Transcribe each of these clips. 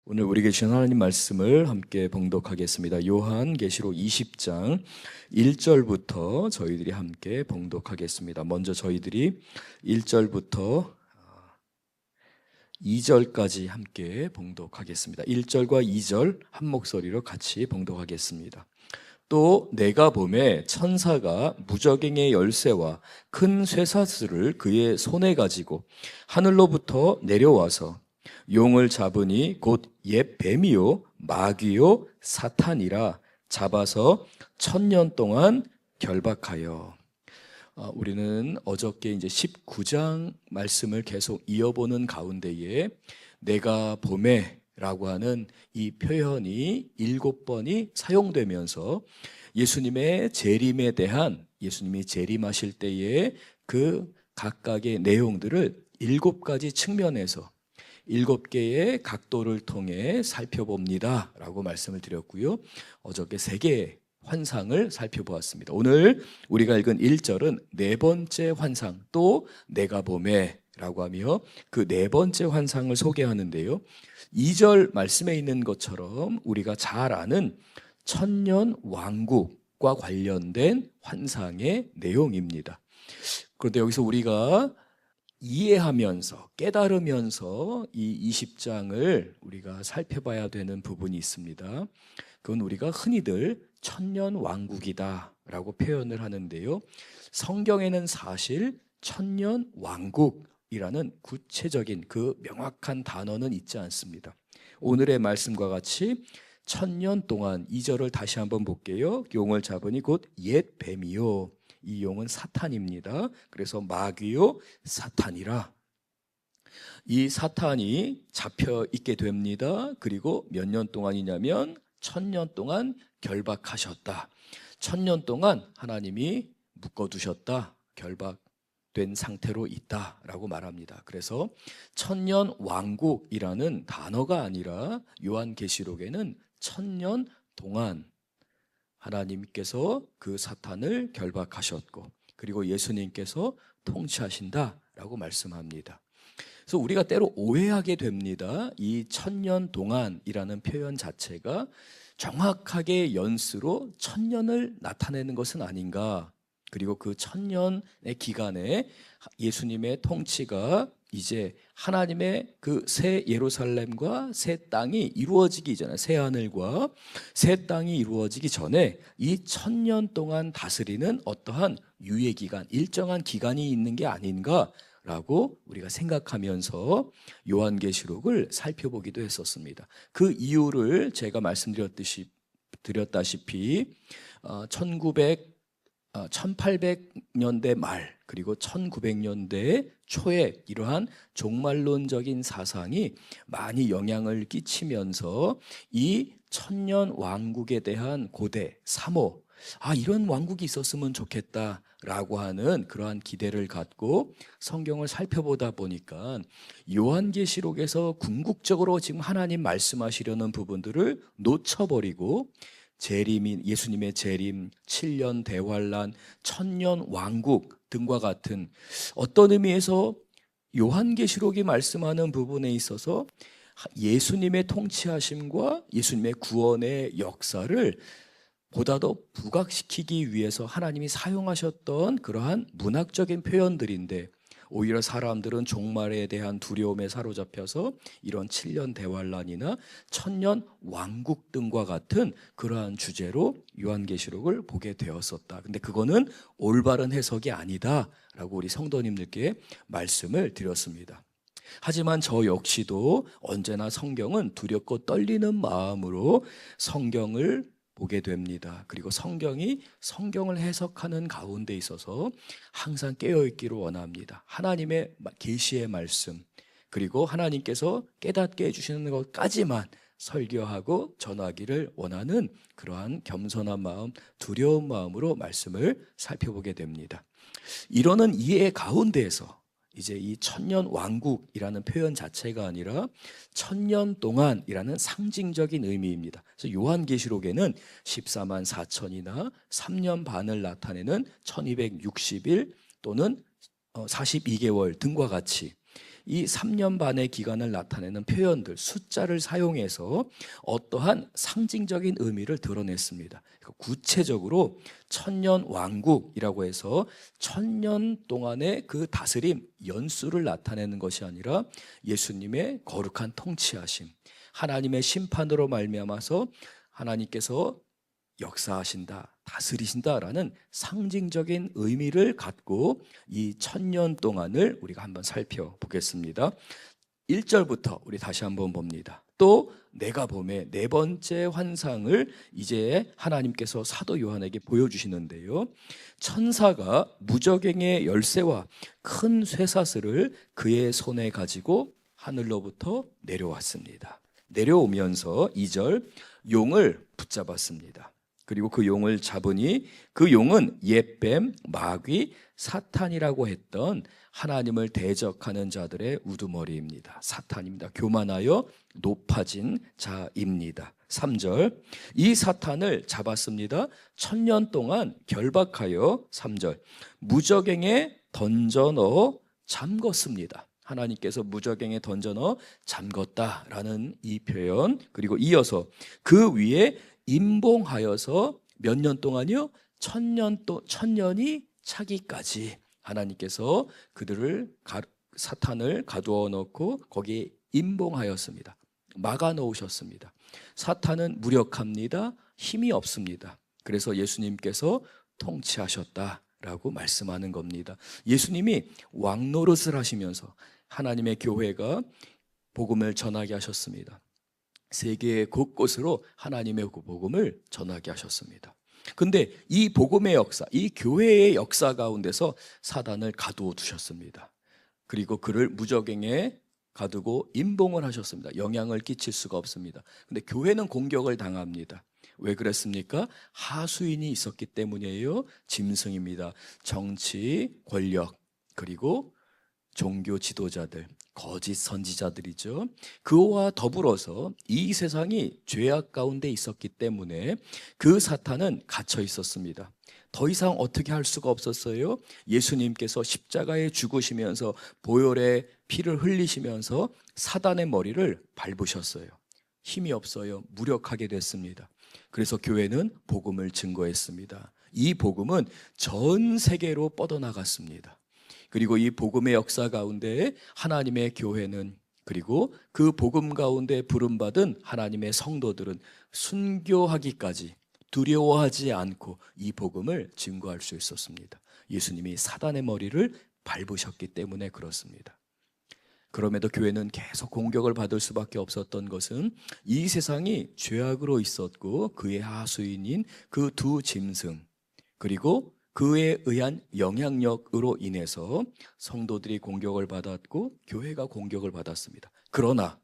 오늘 우리에게 주신 하나님 말씀을 함께 봉독하겠습니다. 요한계시록 20장 1절부터 저희들이 함께 봉독하겠습니다. 먼저 저희들이 1절부터 2절까지 함께 봉독하겠습니다. 1절과 2절 한 목소리로 같이 봉독하겠습니다. 또 내가 보매 천사가 무저갱의 열쇠와 큰 쇠사슬을 그의 손에 가지고 하늘로부터 내려와서 용을 잡으니 곧 옛 뱀이요 마귀요 사탄이라 잡아서 1000년 동안 결박하여. 우리는 어저께 이제 19장 말씀을 계속 이어보는 가운데에 내가 보매라고 하는 이 표현이 7번이 사용되면서 예수님의 재림에 대한, 예수님이 재림하실 때의 그 각각의 내용들을 7가지 측면에서 7개의 각도를 통해 살펴봅니다 라고 말씀을 드렸고요. 어저께 3개의 환상을 살펴보았습니다. 오늘 우리가 읽은 1절은 네 번째 환상, 또 내가 보매 라고 하며 그 네 번째 환상을 소개하는데요. 2절 말씀에 있는 것처럼 우리가 잘 아는 천년 왕국과 관련된 환상의 내용입니다. 그런데 여기서 우리가 이해하면서 깨달으면서 이 20장을 우리가 살펴봐야 되는 부분이 있습니다. 그건 우리가 흔히들 천년 왕국이다 라고 표현을 하는데요, 성경에는 사실 천년 왕국이라는 구체적인 그 명확한 단어는 있지 않습니다. 오늘의 말씀과 같이 천년 동안, 2절을 다시 한번 볼게요. 용을 잡으니 곧 옛 뱀이요, 이 용은 사탄입니다. 그래서 마귀요 사탄이라. 이 사탄이 잡혀 있게 됩니다. 그리고 몇 년 동안이냐면 1000년 동안 결박하셨다. 1000년 동안 하나님이 묶어두셨다. 결박된 상태로 있다라고 말합니다. 그래서 천년 왕국이라는 단어가 아니라 요한계시록에는 1000년 동안 하나님께서 그 사탄을 결박하셨고, 그리고 예수님께서 통치하신다라고 말씀합니다. 그래서 우리가 때로 오해하게 됩니다. 이 1000년 동안이라는 표현 자체가 정확하게 연수로 1000년을 나타내는 것은 아닌가. 그리고 그 1000년의 기간에 예수님의 통치가 이제 하나님의 그 새 예루살렘과 새 땅이 이루어지기 전에, 새 하늘과 새 땅이 이루어지기 전에 이 1000년 동안 다스리는 어떠한 유예 기간, 일정한 기간이 있는 게 아닌가라고 우리가 생각하면서 요한계시록을 살펴보기도 했었습니다. 그 이유를 제가 말씀드렸다시피 1800년대 말 그리고 1900년대 초에 이러한 종말론적인 사상이 많이 영향을 끼치면서 이 천년 왕국에 대한 고대, 사모, 이런 왕국이 있었으면 좋겠다라고 하는 그러한 기대를 갖고 성경을 살펴보다 보니까 요한계시록에서 궁극적으로 지금 하나님 말씀하시려는 부분들을 놓쳐버리고 재림인 예수님의 재림, 7년 대환란, 천년 왕국 등과 같은 어떤 의미에서 요한계시록이 말씀하는 부분에 있어서 예수님의 통치하심과 예수님의 구원의 역사를 보다 더 부각시키기 위해서 하나님이 사용하셨던 그러한 문학적인 표현들인데, 오히려 사람들은 종말에 대한 두려움에 사로잡혀서 이런 7년 대환란이나 천년 왕국 등과 같은 그러한 주제로 요한계시록을 보게 되었었다. 근데 그거는 올바른 해석이 아니다라고 우리 성도님들께 말씀을 드렸습니다. 하지만 저 역시도 언제나 성경은 두렵고 떨리는 마음으로 성경을 보게 됩니다. 그리고 성경이 성경을 해석하는 가운데 있어서 항상 깨어있기를 원합니다. 하나님의 계시의 말씀, 그리고 하나님께서 깨닫게 해주시는 것까지만 설교하고 전하기를 원하는 그러한 겸손한 마음, 두려운 마음으로 말씀을 살펴보게 됩니다. 이러는 이해 가운데에서 이제 이 천년 왕국이라는 표현 자체가 아니라 1000년 동안이라는 상징적인 의미입니다. 그래서 요한계시록에는 14만 4천이나 3년 반을 나타내는 1260일 또는 42개월 등과 같이 이 3년 반의 기간을 나타내는 표현들, 숫자를 사용해서 어떠한 상징적인 의미를 드러냈습니다. 구체적으로 천년 왕국이라고 해서 1000년 동안의 그 다스림, 연수를 나타내는 것이 아니라 예수님의 거룩한 통치하심, 하나님의 심판으로 말미암아서 하나님께서 역사하신다, 다스리신다라는 상징적인 의미를 갖고 이 1000년 동안을 우리가 한번 살펴보겠습니다. 1절부터 우리 다시 한번 봅니다. 또 내가 봄에 네 번째 환상을 이제 하나님께서 사도 요한에게 보여주시는데요, 천사가 무저갱의 열쇠와 큰 쇠사슬을 그의 손에 가지고 하늘로부터 내려왔습니다. 내려오면서 2절, 용을 붙잡았습니다. 그리고 그 용을 잡으니 그 용은 옛뱀, 마귀, 사탄이라고 했던 하나님을 대적하는 자들의 우두머리입니다. 사탄입니다. 교만하여 높아진 자입니다. 3절, 이 사탄을 잡았습니다. 1000년 동안 결박하여 3절, 무저갱에 던져 넣어 잠궜습니다. 하나님께서 무저갱에 던져 넣어 잠궜다라는 이 표현, 그리고 이어서 그 위에 임봉하여서 몇 년 동안요? 1000년이 차기까지 하나님께서 그들을 사탄을 가두어 놓고 거기에 임봉하였습니다. 막아 놓으셨습니다. 사탄은 무력합니다. 힘이 없습니다. 그래서 예수님께서 통치하셨다라고 말씀하는 겁니다. 예수님이 왕노릇을 하시면서 하나님의 교회가 복음을 전하게 하셨습니다. 세계 곳곳으로 하나님의 복음을 전하게 하셨습니다. 근데 이 복음의 역사, 이 교회의 역사 가운데서 사단을 가두어 두셨습니다. 그리고 그를 무저갱에 가두고 임봉을 하셨습니다. 영향을 끼칠 수가 없습니다. 근데 교회는 공격을 당합니다. 왜 그랬습니까? 하수인이 있었기 때문이에요. 짐승입니다. 정치, 권력, 그리고 종교 지도자들, 거짓 선지자들이죠. 그와 더불어서 이 세상이 죄악 가운데 있었기 때문에 그 사탄은 갇혀 있었습니다. 더 이상 어떻게 할 수가 없었어요. 예수님께서 십자가에 죽으시면서 보혈의 피를 흘리시면서 사단의 머리를 밟으셨어요. 힘이 없어요. 무력하게 됐습니다. 그래서 교회는 복음을 증거했습니다. 이 복음은 전 세계로 뻗어나갔습니다. 그리고 이 복음의 역사 가운데 하나님의 교회는, 그리고 그 복음 가운데 부름받은 하나님의 성도들은 순교하기까지 두려워하지 않고 이 복음을 증거할 수 있었습니다. 예수님이 사단의 머리를 밟으셨기 때문에 그렇습니다. 그럼에도 교회는 계속 공격을 받을 수밖에 없었던 것은 이 세상이 죄악으로 있었고 그의 하수인인 그 두 짐승, 그리고 그에 의한 영향력으로 인해서 성도들이 공격을 받았고 교회가 공격을 받았습니다. 그러나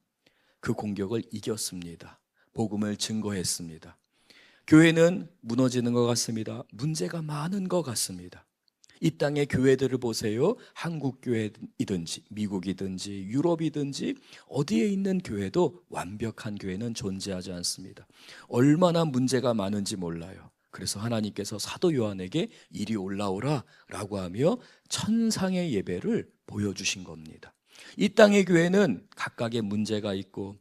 그 공격을 이겼습니다. 복음을 증거했습니다. 교회는 무너지는 것 같습니다. 문제가 많은 것 같습니다. 이 땅의 교회들을 보세요. 한국 교회이든지 미국이든지 유럽이든지 어디에 있는 교회도 완벽한 교회는 존재하지 않습니다. 얼마나 문제가 많은지 몰라요. 그래서 하나님께서 사도 요한에게 이리 올라오라 라고 하며 천상의 예배를 보여주신 겁니다. 이 땅의 교회는 각각의 문제가 있고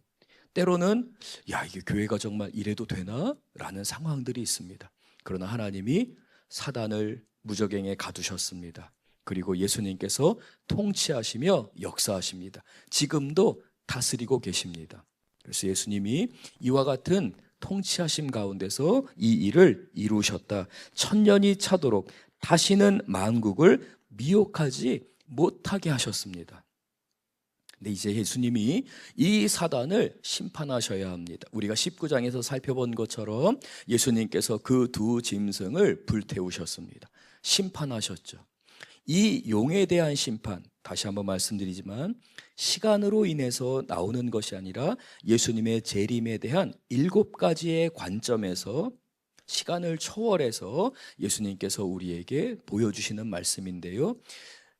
때로는 야, 이게 교회가 정말 이래도 되나? 라는 상황들이 있습니다. 그러나 하나님이 사단을 무저갱에 가두셨습니다. 그리고 예수님께서 통치하시며 역사하십니다. 지금도 다스리고 계십니다. 그래서 예수님이 이와 같은 통치하심 가운데서 이 일을 이루셨다. 1000년이 차도록 다시는 만국을 미혹하지 못하게 하셨습니다. 근데 이제 예수님이 이 사단을 심판하셔야 합니다. 우리가 19장에서 살펴본 것처럼 예수님께서 그 두 짐승을 불태우셨습니다. 심판하셨죠. 이 용에 대한 심판, 다시 한번 말씀드리지만 시간으로 인해서 나오는 것이 아니라 예수님의 재림에 대한 7가지의 관점에서 시간을 초월해서 예수님께서 우리에게 보여주시는 말씀인데요,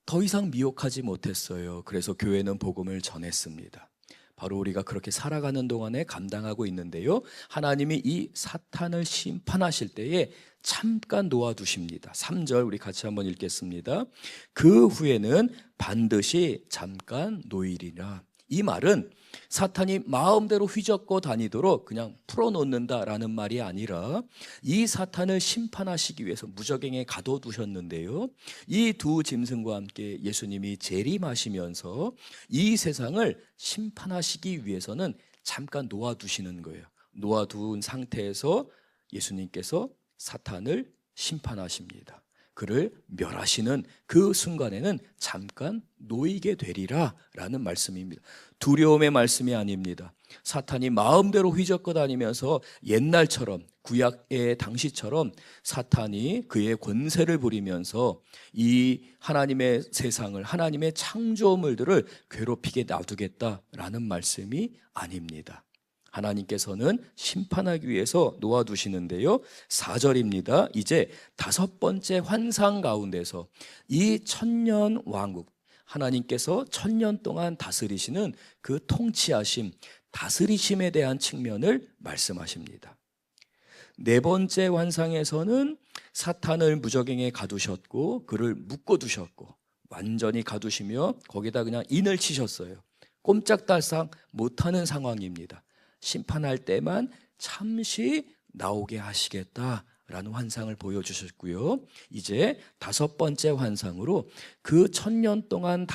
더 이상 미혹하지 못했어요. 그래서 교회는 복음을 전했습니다. 바로 우리가 그렇게 살아가는 동안에 감당하고 있는데요. 하나님이 이 사탄을 심판하실 때에 잠깐 놓아두십니다. 3절 우리 같이 한번 읽겠습니다. 그 후에는 반드시 잠깐 놓이리라. 이 말은 사탄이 마음대로 휘젓고 다니도록 그냥 풀어놓는다라는 말이 아니라 이 사탄을 심판하시기 위해서 무저갱에 가둬두셨는데요. 이 두 짐승과 함께 예수님이 재림하시면서 이 세상을 심판하시기 위해서는 잠깐 놓아두시는 거예요. 놓아둔 상태에서 예수님께서 사탄을 심판하십니다. 그를 멸하시는 그 순간에는 잠깐 놓이게 되리라 라는 말씀입니다. 두려움의 말씀이 아닙니다. 사탄이 마음대로 휘젓고 다니면서 옛날처럼 구약의 당시처럼 사탄이 그의 권세를 부리면서 이 하나님의 세상을 하나님의 창조물들을 괴롭히게 놔두겠다라는 말씀이 아닙니다. 하나님께서는 심판하기 위해서 놓아두시는데요. 4절입니다. 이제 5번째 환상 가운데서 이 천년 왕국, 하나님께서 천년 동안 다스리시는 그 통치하심, 다스리심에 대한 측면을 말씀하십니다. 4번째 환상에서는 사탄을 무저갱에 가두셨고 그를 묶어두셨고 완전히 가두시며 거기다 그냥 인을 치셨어요. 꼼짝달싹 못하는 상황입니다. 심판할 때만 잠시 나오게 하시겠다라는 환상을 보여주셨고요. 이제 5번째 환상으로 그 천년 동안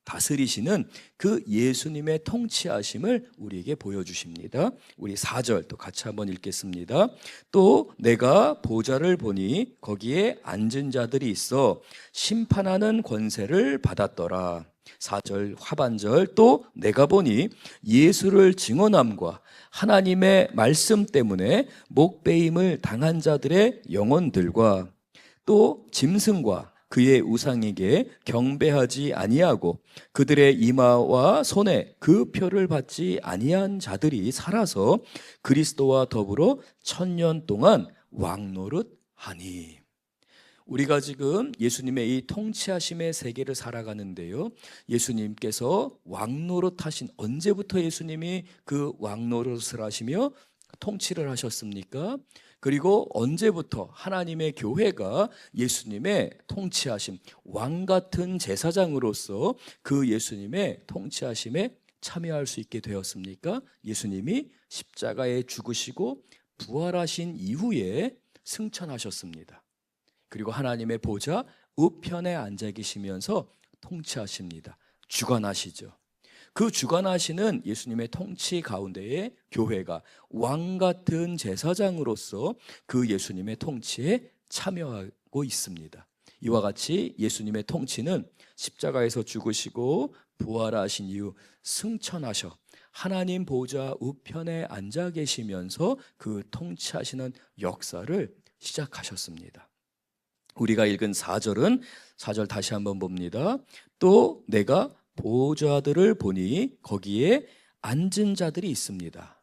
다스리시는 그 예수님의 통치하심을 우리에게 보여주십니다. 우리 4절 또 같이 한번 읽겠습니다. 또 내가 보좌를 보니 거기에 앉은 자들이 있어 심판하는 권세를 받았더라. 4절 하반절 또 내가 보니 예수를 증언함과 하나님의 말씀 때문에 목베임을 당한 자들의 영혼들과 또 짐승과 그의 우상에게 경배하지 아니하고 그들의 이마와 손에 그 표를 받지 아니한 자들이 살아서 그리스도와 더불어 천년 동안 왕노릇하니. 우리가 지금 예수님의 이 통치하심의 세계를 살아가는데요. 예수님께서 왕노릇하신, 언제부터 예수님이 그 왕노릇을 하시며 통치를 하셨습니까? 그리고 언제부터 하나님의 교회가 예수님의 통치하심, 왕 같은 제사장으로서 그 예수님의 통치하심에 참여할 수 있게 되었습니까? 예수님이 십자가에 죽으시고 부활하신 이후에 승천하셨습니다. 그리고 하나님의 보좌 우편에 앉아 계시면서 통치하십니다. 주관하시죠. 그 주관하시는 예수님의 통치 가운데에 교회가 왕 같은 제사장으로서 그 예수님의 통치에 참여하고 있습니다. 이와 같이 예수님의 통치는 십자가에서 죽으시고 부활하신 이후 승천하셔 하나님 보좌 우편에 앉아 계시면서 그 통치하시는 역사를 시작하셨습니다. 우리가 읽은 4절은 4절 다시 한번 봅니다. 또 내가 보좌들을 보니 거기에 앉은 자들이 있습니다.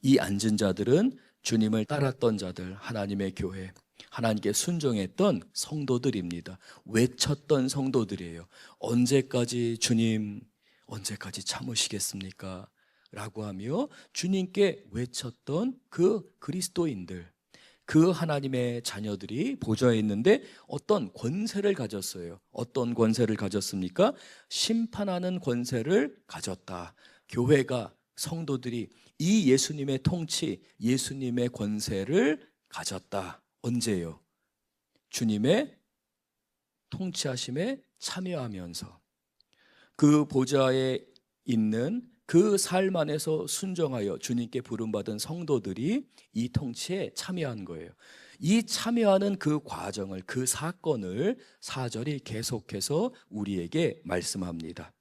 이 앉은 자들은 주님을 따랐던 자들, 하나님의 교회, 하나님께 순종했던 성도들입니다. 외쳤던 성도들이에요. 언제까지 주님, 언제까지 참으시겠습니까? 라고 하며 주님께 외쳤던 그 그리스도인들, 그 하나님의 자녀들이 보좌에 있는데 어떤 권세를 가졌어요. 어떤 권세를 가졌습니까? 심판하는 권세를 가졌다. 교회가, 성도들이 이 예수님의 통치, 예수님의 권세를 가졌다. 언제요? 주님의 통치하심에 참여하면서 그 보좌에 있는 그 삶 안에서 순종하여 주님께 부름받은 성도들이 이 통치에 참여한 거예요. 이 참여하는 그 과정을, 그 사건을 4절이 계속해서 우리에게 말씀합니다.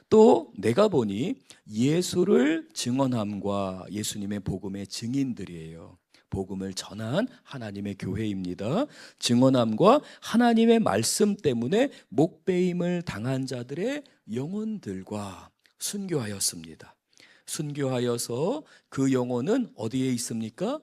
또 내가 보니 예수를 증언함과 예수님의 복음의 증인들이에요. 복음을 전한 하나님의 교회입니다. 증언함과 하나님의 말씀 때문에 목베임을 당한 자들의 영혼들과 순교하였습니다. 순교하여서 그 영혼은 어디에 있습니까?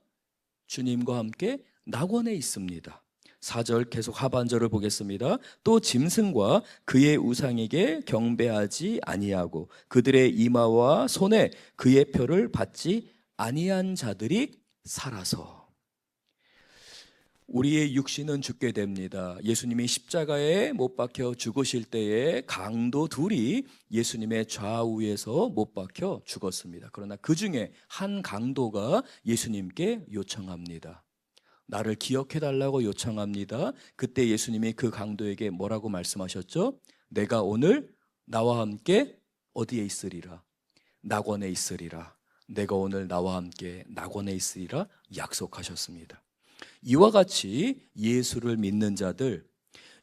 주님과 함께 낙원에 있습니다. 4절 계속 하반절을 보겠습니다. 또 짐승과 그의 우상에게 경배하지 아니하고 그들의 이마와 손에 그의 표를 받지 아니한 자들이 살아서. 우리의 육신은 죽게 됩니다. 예수님이 십자가에 못 박혀 죽으실 때에 강도 둘이 예수님의 좌우에서 못 박혀 죽었습니다. 그러나 그 중에 한 강도가 예수님께 요청합니다. 나를 기억해 달라고 요청합니다. 그때 예수님이 그 강도에게 뭐라고 말씀하셨죠? 내가 오늘 나와 함께 어디에 있으리라? 낙원에 있으리라. 내가 오늘 나와 함께 낙원에 있으리라 약속하셨습니다. 이와 같이 예수를 믿는 자들,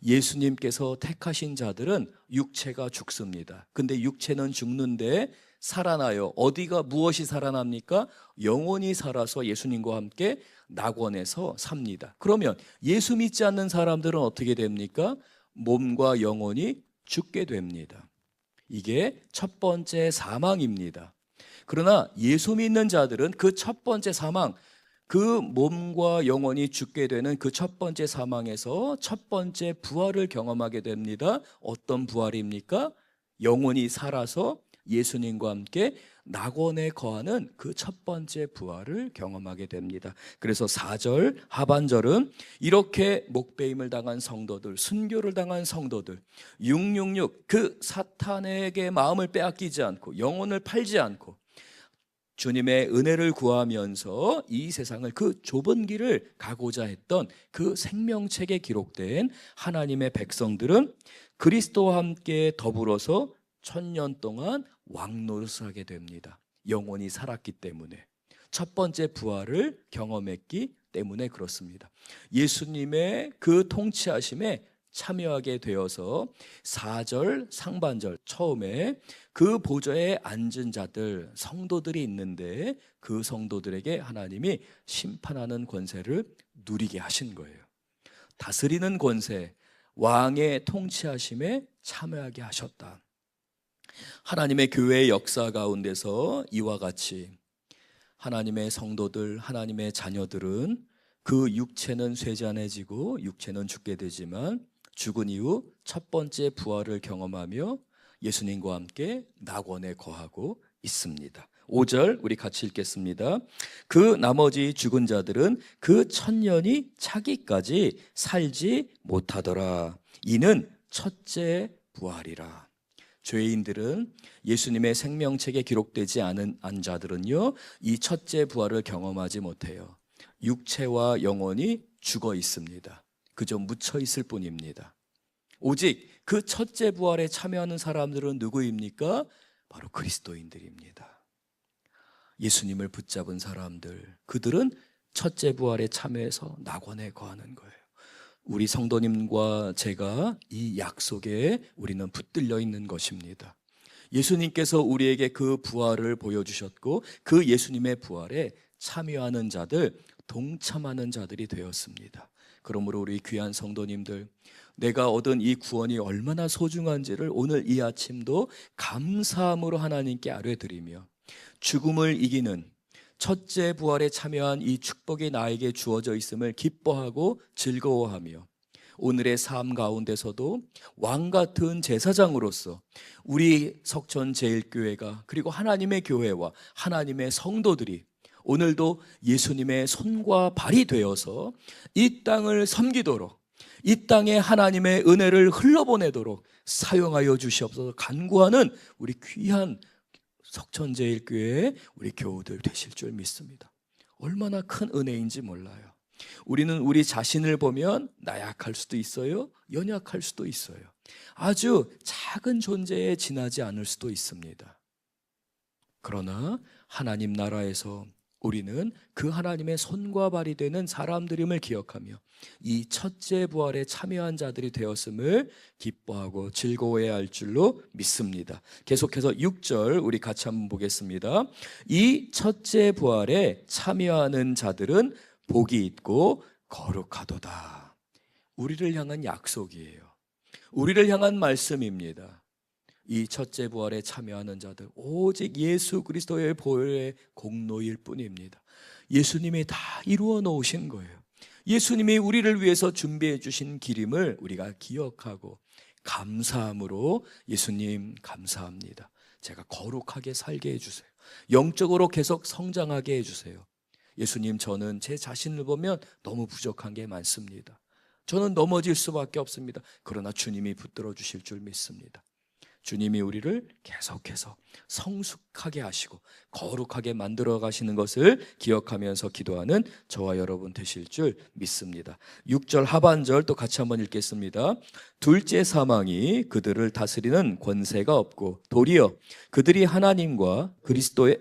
예수님께서 택하신 자들은 육체가 죽습니다. 근데 육체는 죽는데 살아나요. 어디가 무엇이 살아납니까? 영혼이 살아서 예수님과 함께 낙원에서 삽니다. 그러면 예수 믿지 않는 사람들은 어떻게 됩니까? 몸과 영혼이 죽게 됩니다. 이게 첫 번째 사망입니다. 그러나 예수 믿는 자들은 그 첫 번째 사망, 그 몸과 영혼이 죽게 되는 그 첫 번째 사망에서 첫 번째 부활을 경험하게 됩니다. 어떤 부활입니까? 영혼이 살아서 예수님과 함께 낙원에 거하는 그 첫 번째 부활을 경험하게 됩니다. 그래서 4절 하반절은 이렇게 목배임을 당한 성도들, 순교를 당한 성도들, 666 그 사탄에게 마음을 빼앗기지 않고 영혼을 팔지 않고 주님의 은혜를 구하면서 이 세상을 그 좁은 길을 가고자 했던 그 생명책에 기록된 하나님의 백성들은 그리스도와 함께 더불어서 1000년 동안 왕노릇을 하게 됩니다. 영혼이 살았기 때문에, 첫 번째 부활을 경험했기 때문에 그렇습니다. 예수님의 그 통치하심에 참여하게 되어서 4절 상반절 처음에 그 보좌에 앉은 자들, 성도들이 있는데 그 성도들에게 하나님이 심판하는 권세를 누리게 하신 거예요. 다스리는 권세, 왕의 통치하심에 참여하게 하셨다. 하나님의 교회의 역사 가운데서 이와 같이 하나님의 성도들, 하나님의 자녀들은 그 육체는 쇠잔해지고 육체는 죽게 되지만 죽은 이후 첫 번째 부활을 경험하며 예수님과 함께 낙원에 거하고 있습니다. 5절 우리 같이 읽겠습니다. 그 나머지 죽은 자들은 그 1000년이 차기까지 살지 못하더라. 이는 첫째 부활이라. 죄인들은, 예수님의 생명책에 기록되지 않은 자들은요, 이 첫째 부활을 경험하지 못해요. 육체와 영혼이 죽어 있습니다. 그저 묻혀 있을 뿐입니다. 오직 그 첫째 부활에 참여하는 사람들은 누구입니까? 바로 그리스도인들입니다. 예수님을 붙잡은 사람들, 그들은 첫째 부활에 참여해서 낙원에 거하는 거예요. 우리 성도님과 제가 이 약속에 우리는 붙들려 있는 것입니다. 예수님께서 우리에게 그 부활을 보여주셨고 그 예수님의 부활에 참여하는 자들, 동참하는 자들이 되었습니다. 그러므로 우리 귀한 성도님들, 내가 얻은 이 구원이 얼마나 소중한지를 오늘 이 아침도 감사함으로 하나님께 아뢰드리며, 죽음을 이기는 첫째 부활에 참여한 이 축복이 나에게 주어져 있음을 기뻐하고 즐거워하며, 오늘의 삶 가운데서도 왕같은 제사장으로서 우리 석천제일교회가, 그리고 하나님의 교회와 하나님의 성도들이 오늘도 예수님의 손과 발이 되어서 이 땅을 섬기도록, 이 땅에 하나님의 은혜를 흘러보내도록 사용하여 주시옵소서 간구하는 우리 귀한 석천제일교회의 우리 교우들 되실 줄 믿습니다. 얼마나 큰 은혜인지 몰라요. 우리는 우리 자신을 보면 나약할 수도 있어요, 연약할 수도 있어요. 아주 작은 존재에 지나지 않을 수도 있습니다. 그러나 하나님 나라에서 우리는 그 하나님의 손과 발이 되는 사람들임을 기억하며 이 첫째 부활에 참여한 자들이 되었음을 기뻐하고 즐거워해야 할 줄로 믿습니다. 계속해서 6절 우리 같이 한번 보겠습니다. 이 첫째 부활에 참여하는 자들은 복이 있고 거룩하도다. 우리를 향한 약속이에요. 우리를 향한 말씀입니다. 이 첫째 부활에 참여하는 자들, 오직 예수 그리스도의 보혈의 공로일 뿐입니다. 예수님이 다 이루어 놓으신 거예요. 예수님이 우리를 위해서 준비해 주신 기림을 우리가 기억하고 감사함으로 예수님 감사합니다. 제가 거룩하게 살게 해주세요. 영적으로 계속 성장하게 해주세요. 예수님, 저는 제 자신을 보면 너무 부족한 게 많습니다. 저는 넘어질 수밖에 없습니다. 그러나 주님이 붙들어 주실 줄 믿습니다. 주님이 우리를 계속해서 성숙하게 하시고 거룩하게 만들어 가시는 것을 기억하면서 기도하는 저와 여러분 되실 줄 믿습니다. 6절 하반절 또 같이 한번 읽겠습니다. 둘째 사망이 그들을 다스리는 권세가 없고 도리어 그들이 하나님과 그리스도의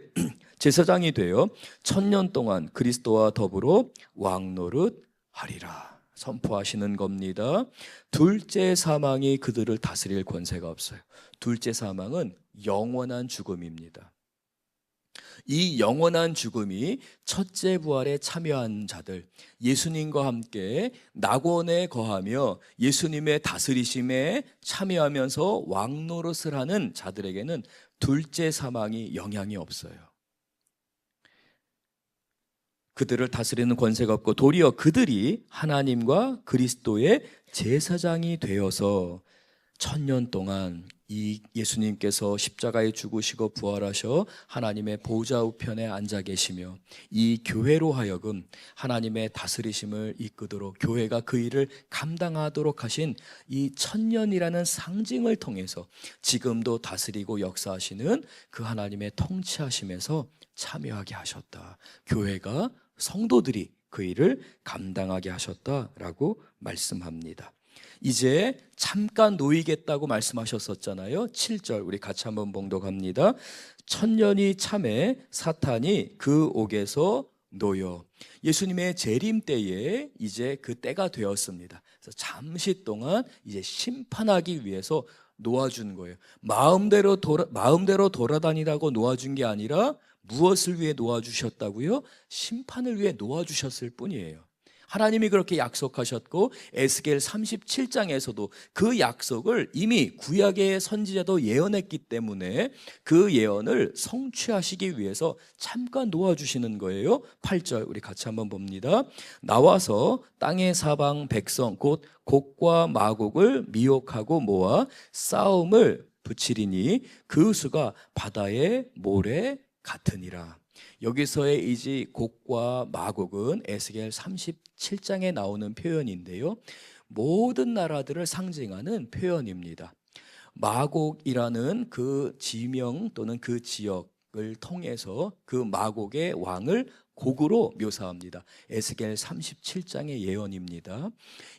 제사장이 되어 1000년 동안 그리스도와 더불어 왕노릇 하리라 선포하시는 겁니다. 둘째 사망이 그들을 다스릴 권세가 없어요. 둘째 사망은 영원한 죽음입니다. 이 영원한 죽음이 첫째 부활에 참여한 자들, 예수님과 함께 낙원에 거하며 예수님의 다스리심에 참여하면서 왕노릇을 하는 자들에게는 둘째 사망이 영향이 없어요. 그들을 다스리는 권세가 없고 도리어 그들이 하나님과 그리스도의 제사장이 되어서 1000년 동안 이 예수님께서 십자가에 죽으시고 부활하셔 하나님의 보좌 우편에 앉아 계시며 이 교회로 하여금 하나님의 다스리심을 이끄도록 교회가 그 일을 감당하도록 하신 이 1000년이라는 상징을 통해서 지금도 다스리고 역사하시는 그 하나님의 통치하심에서 참여하게 하셨다. 교회가 성도들이 그 일을 감당하게 하셨다라고 말씀합니다. 이제 잠깐 놓이겠다고 말씀하셨었잖아요. 7절 우리 같이 한번 봉독합니다. 1000년이 참에 사탄이 그 옥에서 놓여. 예수님의 재림 때에 이제 그 때가 되었습니다. 그래서 잠시 동안 이제 심판하기 위해서 놓아준 거예요. 마음대로 돌아다니라고 놓아준 게 아니라 무엇을 위해 놓아주셨다고요? 심판을 위해 놓아주셨을 뿐이에요. 하나님이 그렇게 약속하셨고 에스겔 37장에서도 그 약속을 이미 구약의 선지자도 예언했기 때문에 그 예언을 성취하시기 위해서 잠깐 놓아주시는 거예요. 8절 우리 같이 한번 봅니다. 나와서 땅의 사방 백성 곧 곡과 마곡을 미혹하고 모아 싸움을 붙이리니 그 수가 바다의 모래 같으니라. 여기서의 이 곡과 마곡은 에스겔 37장에 나오는 표현인데요, 모든 나라들을 상징하는 표현입니다. 마곡이라는 그 지명 또는 그 지역을 통해서 그 마곡의 왕을 곡으로 묘사합니다. 에스겔 37장의 예언입니다.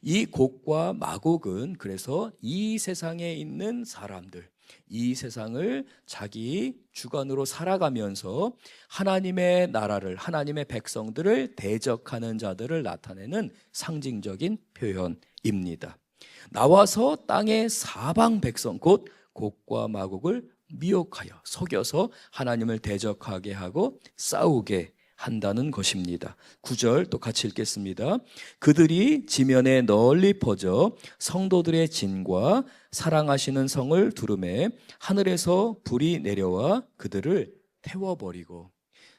이 곡과 마곡은 그래서 이 세상에 있는 사람들, 이 세상을 자기 주관으로 살아가면서 하나님의 나라를, 하나님의 백성들을 대적하는 자들을 나타내는 상징적인 표현입니다. 나와서 땅의 사방 백성 곧 곡과 마곡을 미혹하여 속여서 하나님을 대적하게 하고 싸우게 한다는 것입니다. 9절 또 같이 읽겠습니다. 그들이 지면에 널리 퍼져 성도들의 진과 사랑하시는 성을 두루매 하늘에서 불이 내려와 그들을 태워버리고.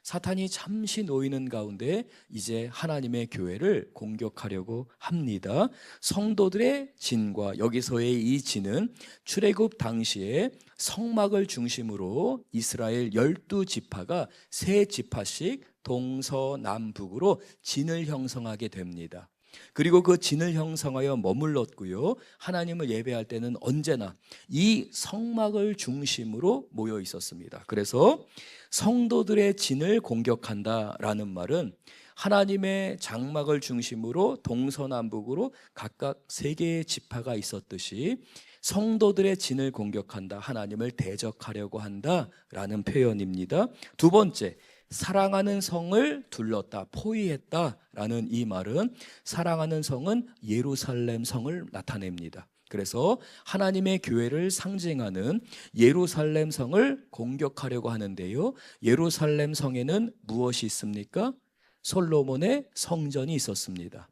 사탄이 잠시 놓이는 가운데 이제 하나님의 교회를 공격하려고 합니다. 성도들의 진과, 여기서의 이 진은 출애굽 당시에 성막을 중심으로 이스라엘 12지파가 3지파씩 동서남북으로 진을 형성하게 됩니다. 그리고 그 진을 형성하여 머물렀고요, 하나님을 예배할 때는 언제나 이 성막을 중심으로 모여 있었습니다. 그래서 성도들의 진을 공격한다라는 말은 하나님의 장막을 중심으로 동서남북으로 각각 3개의 지파가 있었듯이 성도들의 진을 공격한다, 하나님을 대적하려고 한다라는 표현입니다. 두 번째, 사랑하는 성을 둘렀다, 포위했다라는 이 말은 사랑하는 성은 예루살렘 성을 나타냅니다. 그래서 하나님의 교회를 상징하는 예루살렘 성을 공격하려고 하는데요, 예루살렘 성에는 무엇이 있습니까? 솔로몬의 성전이 있었습니다.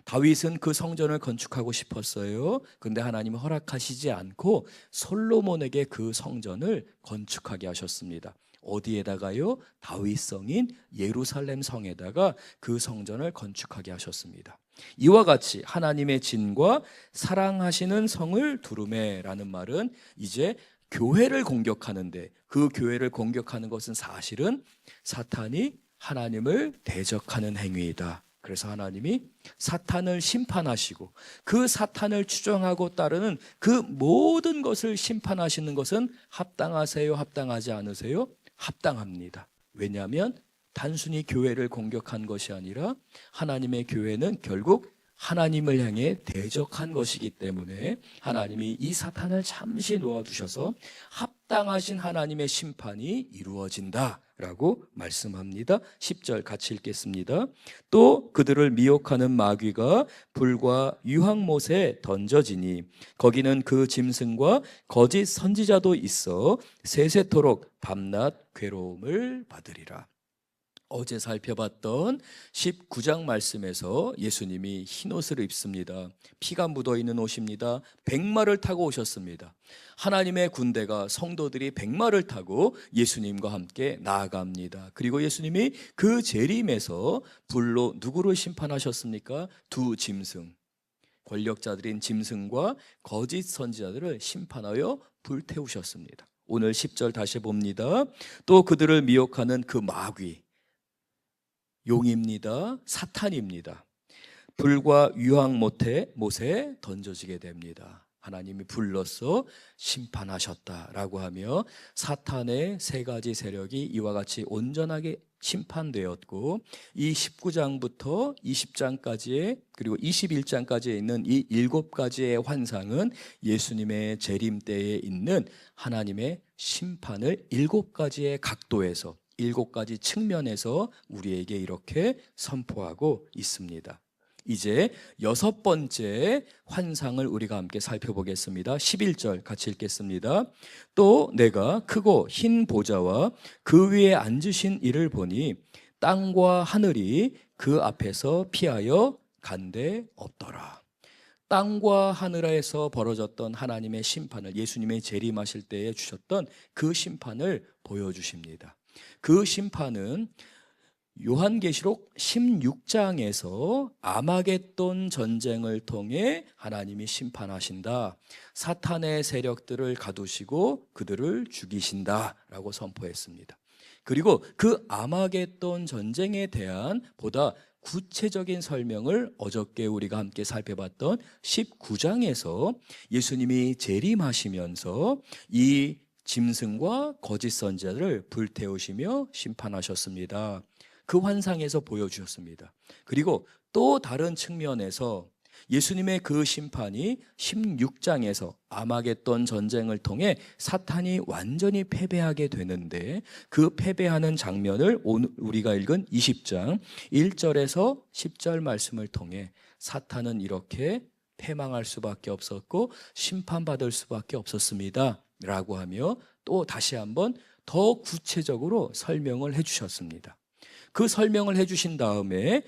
다윗은 그 성전을 건축하고 싶었어요. 그런데 하나님은 허락하시지 않고 솔로몬에게 그 성전을 건축하게 하셨습니다. 어디에다가요? 다윗 성인 예루살렘 성에다가 그 성전을 건축하게 하셨습니다. 이와 같이 하나님의 진과 사랑하시는 성을 두루매라는 말은 이제 교회를 공격하는데, 그 교회를 공격하는 것은 사실은 사탄이 하나님을 대적하는 행위이다. 그래서 하나님이 사탄을 심판하시고 그 사탄을 추종하고 따르는 그 모든 것을 심판하시는 것은 합당하세요? 합당하지 않으세요? 합당합니다. 왜냐하면 단순히 교회를 공격한 것이 아니라 하나님의 교회는 결국 하나님을 향해 대적한 것이기 때문에 하나님이 이 사탄을 잠시 놓아두셔서 합당하신 하나님의 심판이 이루어진다라고 말씀합니다. 10절 같이 읽겠습니다. 또 그들을 미혹하는 마귀가 불과 유황못에 던져지니 거기는 그 짐승과 거짓 선지자도 있어 세세토록 밤낮 괴로움을 받으리라. 어제 살펴봤던 19장 말씀에서 예수님이 흰옷을 입습니다. 피가 묻어있는 옷입니다. 백마를 타고 오셨습니다. 하나님의 군대가, 성도들이 백마를 타고 예수님과 함께 나아갑니다. 그리고 예수님이 그 재림에서 불로 누구를 심판하셨습니까? 두 짐승, 권력자들인 짐승과 거짓 선지자들을 심판하여 불태우셨습니다. 오늘 10절 다시 봅니다. 또 그들을 미혹하는 그 마귀, 용입니다. 사탄입니다. 불과 유황못에 던져지게 됩니다. 하나님이 불러서 심판하셨다라고 하며 사탄의 세 가지 세력이 이와 같이 온전하게 심판되었고, 이 19장부터 20장까지의 그리고 21장까지에 있는 이 7가지의 환상은 예수님의 재림 때에 있는 하나님의 심판을 7가지의 각도에서 7가지 측면에서 우리에게 이렇게 선포하고 있습니다. 이제 6번째 환상을 우리가 함께 살펴보겠습니다. 11절 같이 읽겠습니다. 또 내가 크고 흰 보좌와 그 위에 앉으신 이를 보니 땅과 하늘이 그 앞에서 피하여 간데 없더라. 땅과 하늘에서 벌어졌던 하나님의 심판을, 예수님의 재림하실 때에 주셨던 그 심판을 보여주십니다. 그 심판은 요한계시록 16장에서 아마겟돈 전쟁을 통해 하나님이 심판하신다, 사탄의 세력들을 가두시고 그들을 죽이신다라고 선포했습니다. 그리고 그 아마겟돈 전쟁에 대한 보다 구체적인 설명을 어저께 우리가 함께 살펴봤던 19장에서 예수님이 재림하시면서 이 짐승과 거짓 선지자들을 불태우시며 심판하셨습니다. 그 환상에서 보여주셨습니다. 그리고 또 다른 측면에서 예수님의 그 심판이 16장에서 아마겟돈 전쟁을 통해 사탄이 완전히 패배하게 되는데, 그 패배하는 장면을 오늘 우리가 읽은 20장 1절에서 10절 말씀을 통해 사탄은 이렇게 패망할 수밖에 없었고 심판받을 수밖에 없었습니다 라고 하며 또 다시 한번 더 구체적으로 설명을 해주셨습니다. 그 설명을 해주신 다음에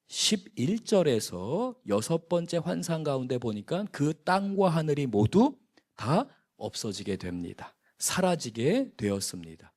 11절에서 6번째 환상 가운데 보니까 그 땅과 하늘이 모두 다 없어지게 됩니다. 사라지게 되었습니다.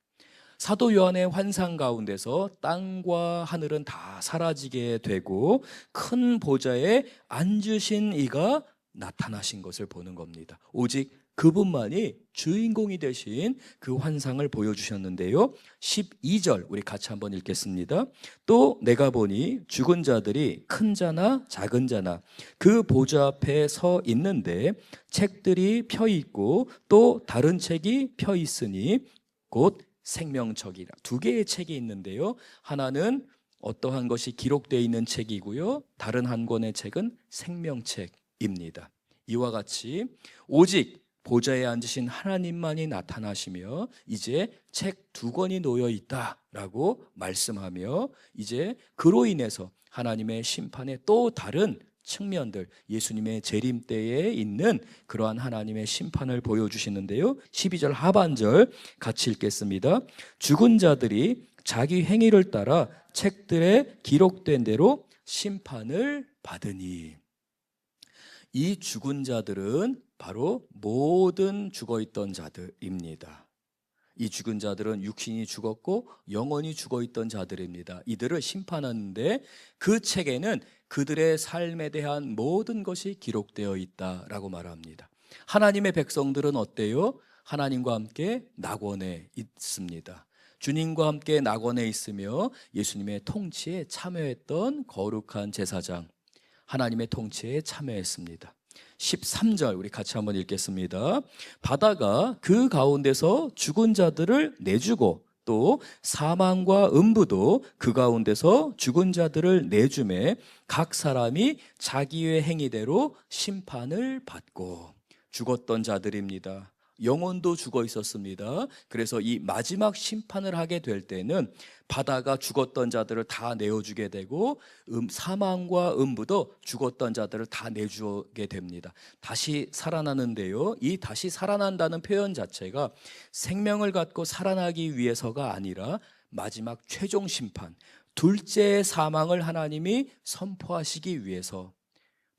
사도 요한의 환상 가운데서 땅과 하늘은 다 사라지게 되고 큰 보좌에 앉으신 이가 나타나신 것을 보는 겁니다. 오직 그분만이 주인공이 되신 그 환상을 보여주셨는데요. 12절 우리 같이 한번 읽겠습니다. 또 내가 보니 죽은 자들이 큰 자나 작은 자나 그 보좌 앞에 서 있는데 책들이 펴 있고 또 다른 책이 펴 있으니 곧 생명책이라. 두 개의 책이 있는데요. 하나는 어떠한 것이 기록되어 있는 책이고요, 다른 한 권의 책은 생명책입니다. 이와 같이 오직 보좌에 앉으신 하나님만이 나타나시며 이제 책 2권이 놓여 있다라고 말씀하며, 이제 그로 인해서 하나님의 심판의 또 다른 측면들, 예수님의 재림 때에 있는 그러한 하나님의 심판을 보여주시는데요. 12절 하반절 같이 읽겠습니다. 죽은 자들이 자기 행위를 따라 책들에 기록된 대로 심판을 받으니. 이 죽은 자들은 바로 모든 죽어있던 자들입니다. 이 죽은 자들은 육신이 죽었고 영혼이 죽어있던 자들입니다. 이들을 심판하는데 그 책에는 그들의 삶에 대한 모든 것이 기록되어 있다라고 말합니다. 하나님의 백성들은 어때요? 하나님과 함께 낙원에 있습니다. 주님과 함께 낙원에 있으며 예수님의 통치에 참여했던 거룩한 제사장, 하나님의 통치에 참여했습니다. 13절 우리 같이 한번 읽겠습니다. 바다가 그 가운데서 죽은 자들을 내주고 또 사망과 음부도 그 가운데서 죽은 자들을 내주매 각 사람이 자기의 행위대로 심판을 받고. 죽었던 자들입니다. 영혼도 죽어 있었습니다. 그래서 이 마지막 심판을 하게 될 때는 바다가 죽었던 자들을 다 내어주게 되고 사망과 음부도 죽었던 자들을 다 내주게 됩니다. 다시 살아나는데요, 이 다시 살아난다는 표현 자체가 생명을 갖고 살아나기 위해서가 아니라 마지막 최종 심판, 둘째 사망을 하나님이 선포하시기 위해서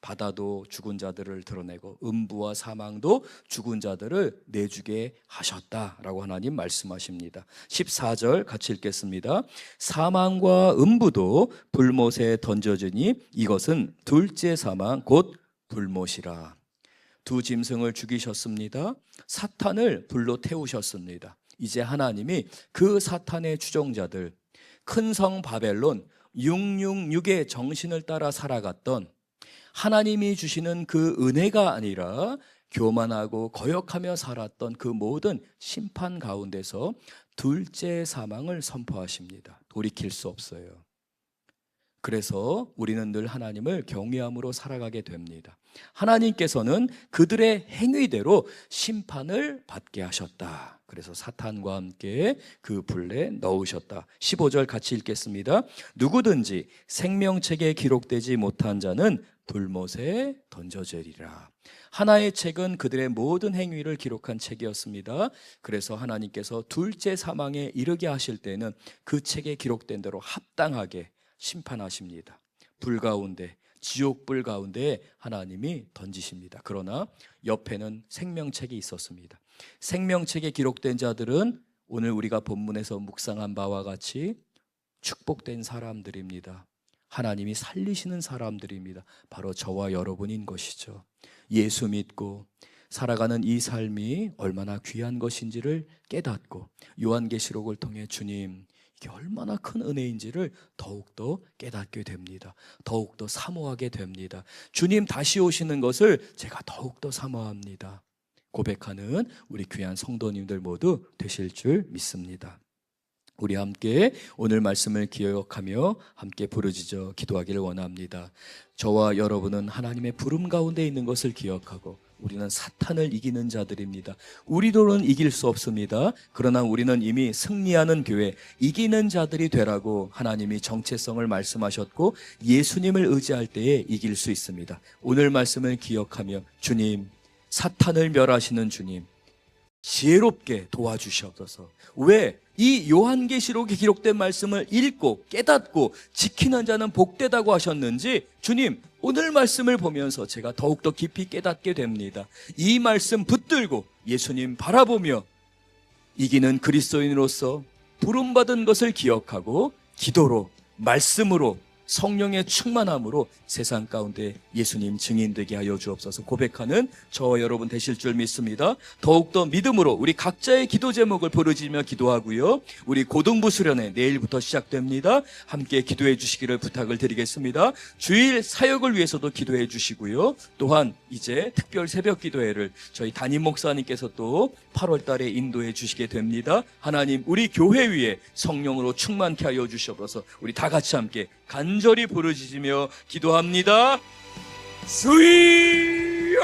바다도 죽은 자들을 드러내고 음부와 사망도 죽은 자들을 내주게 하셨다라고 하나님 말씀하십니다. 14절 같이 읽겠습니다. 사망과 음부도 불못에 던져지니 이것은 둘째 사망 곧 불못이라. 두 짐승을 죽이셨습니다. 사탄을 불로 태우셨습니다. 이제 하나님이 그 사탄의 추종자들, 큰 성 바벨론 666의 정신을 따라 살아갔던, 하나님이 주시는 그 은혜가 아니라 교만하고 거역하며 살았던 그 모든 심판 가운데서 둘째 사망을 선포하십니다. 돌이킬 수 없어요. 그래서 우리는 늘 하나님을 경외함으로 살아가게 됩니다. 하나님께서는 그들의 행위대로 심판을 받게 하셨다. 그래서 사탄과 함께 그 불에 넣으셨다. 15절 같이 읽겠습니다. 누구든지 생명책에 기록되지 못한 자는 불못에 던져지리라. 하나의 책은 그들의 모든 행위를 기록한 책이었습니다. 그래서 하나님께서 둘째 사망에 이르게 하실 때는 그 책에 기록된 대로 합당하게 심판하십니다. 불 가운데, 지옥불 가운데 하나님이 던지십니다. 그러나 옆에는 생명책이 있었습니다. 생명책에 기록된 자들은 오늘 우리가 본문에서 묵상한 바와 같이 축복된 사람들입니다. 하나님이 살리시는 사람들입니다. 바로 저와 여러분인 것이죠. 예수 믿고 살아가는 이 삶이 얼마나 귀한 것인지를 깨닫고 요한계시록을 통해 주님, 이게 얼마나 큰 은혜인지를 더욱더 깨닫게 됩니다. 더욱더 사모하게 됩니다. 주님 다시 오시는 것을 제가 더욱더 사모합니다. 고백하는 우리 귀한 성도님들 모두 되실 줄 믿습니다. 우리 함께 오늘 말씀을 기억하며 함께 부르짖어 기도하기를 원합니다. 저와 여러분은 하나님의 부름 가운데 있는 것을 기억하고 우리는 사탄을 이기는 자들입니다. 우리들은 이길 수 없습니다. 그러나 우리는 이미 승리하는 교회, 이기는 자들이 되라고 하나님이 정체성을 말씀하셨고 예수님을 의지할 때에 이길 수 있습니다. 오늘 말씀을 기억하며 주님, 사탄을 멸하시는 주님, 지혜롭게 도와주시옵소서. 왜? 이 요한계시록에 기록된 말씀을 읽고 깨닫고 지키는 자는 복되다고 하셨는지 주님, 오늘 말씀을 보면서 제가 더욱더 깊이 깨닫게 됩니다. 이 말씀 붙들고 예수님 바라보며 이기는 그리스도인으로서 부름받은 것을 기억하고 기도로, 말씀으로, 성령의 충만함으로 세상 가운데 예수님 증인되게 하여 주옵소서. 고백하는 저와 여러분 되실 줄 믿습니다. 더욱더 믿음으로 우리 각자의 기도 제목을 부르짖으며 기도하고요, 우리 고등부 수련회 내일부터 시작됩니다. 함께 기도해 주시기를 부탁을 드리겠습니다. 주일 사역을 위해서도 기도해 주시고요, 또한 이제 특별 새벽 기도회를 저희 담임 목사님께서 또 8월 달에 인도해 주시게 됩니다. 하나님, 우리 교회 위에 성령으로 충만케 하여 주시옵소서. 우리 다 같이 함께 간절히 부르짖으며 기도합니다. 주여!